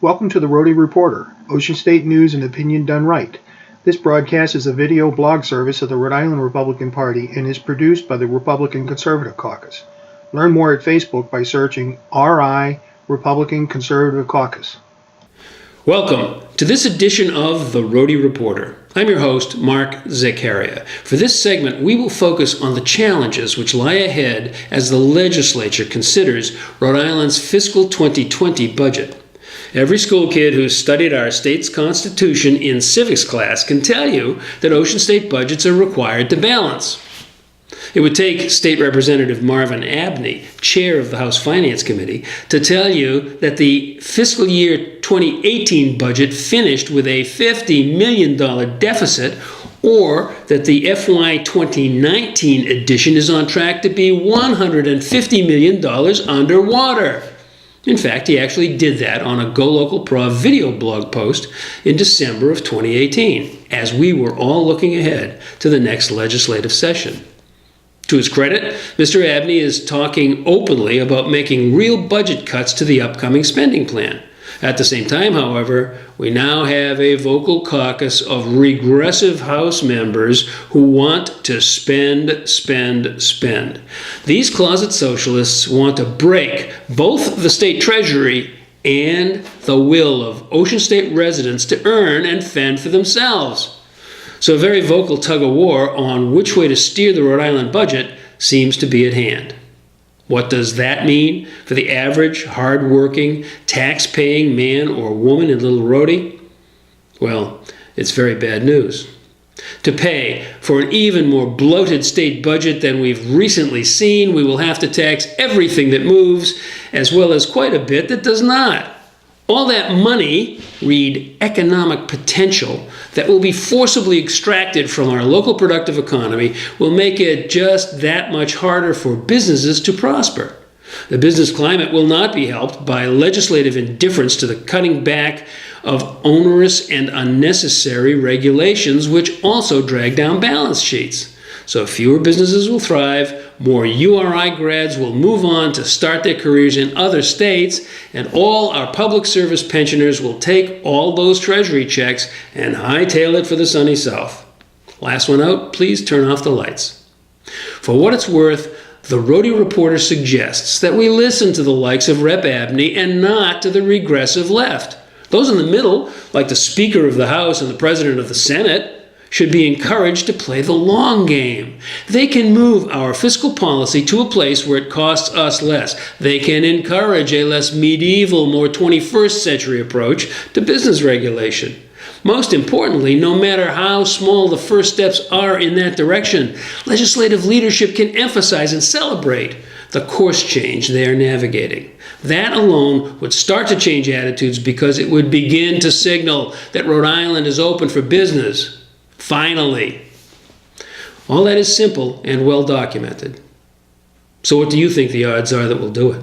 Welcome to the Rhody Reporter, Ocean State news and opinion done right. This broadcast is a video blog service of the Rhode Island Republican Party and is produced by the Republican Conservative Caucus. Learn more at Facebook by searching RI Republican Conservative Caucus. Welcome to this edition of the Rhody Reporter. I'm your host, Mark Zaccaria. For this segment, we will focus on the challenges which lie ahead as the legislature considers Rhode Island's fiscal 2020 budget. Every school kid who's studied our state's constitution in civics class can tell you that Ocean State budgets are required to balance. It would take State Representative Marvin Abney, chair of the House Finance Committee, to tell you that the fiscal year 2018 budget finished with a $50 million deficit, or that the FY 2019 edition is on track to be $150 million underwater. In fact, he actually did that on a Go Local Prov video blog post in December of 2018, as we were all looking ahead to the next legislative session. To his credit, Mr. Abney is talking openly about making real budget cuts to the upcoming spending plan. At the same time, however, we now have a vocal caucus of regressive House members who want to spend. These closet socialists want to break both the state treasury and the will of Ocean State residents to earn and fend for themselves. So a very vocal tug-of-war on which way to steer the Rhode Island budget seems to be at hand. What does that mean for the average, hard-working, tax-paying man or woman in Little Rhody? Well, it's very bad news. To pay for an even more bloated state budget than we've recently seen, we will have to tax everything that moves, as well as quite a bit that does not. All that money, read economic potential, that will be forcibly extracted from our local productive economy will make it just that much harder for businesses to prosper. The business climate will not be helped by legislative indifference to the cutting back of onerous and unnecessary regulations, which also drag down balance sheets. So fewer businesses will thrive, more URI grads will move on to start their careers in other states, and all our public service pensioners will take all those treasury checks and hightail it for the sunny south. Last one out, please turn off the lights. For what it's worth, the Rhody Reporter suggests that we listen to the likes of Rep. Abney and not to the regressive left. Those in the middle, like the Speaker of the House and the President of the Senate, should be encouraged to play the long game. They can move our fiscal policy to a place where it costs us less. They can encourage a less medieval, more 21st century approach to business regulation. Most importantly, no matter how small the first steps are in that direction, legislative leadership can emphasize and celebrate the course change they are navigating. That alone would start to change attitudes because it would begin to signal that Rhode Island is open for business. Finally. All that is simple and well documented. So what do you think the odds are that we'll do it?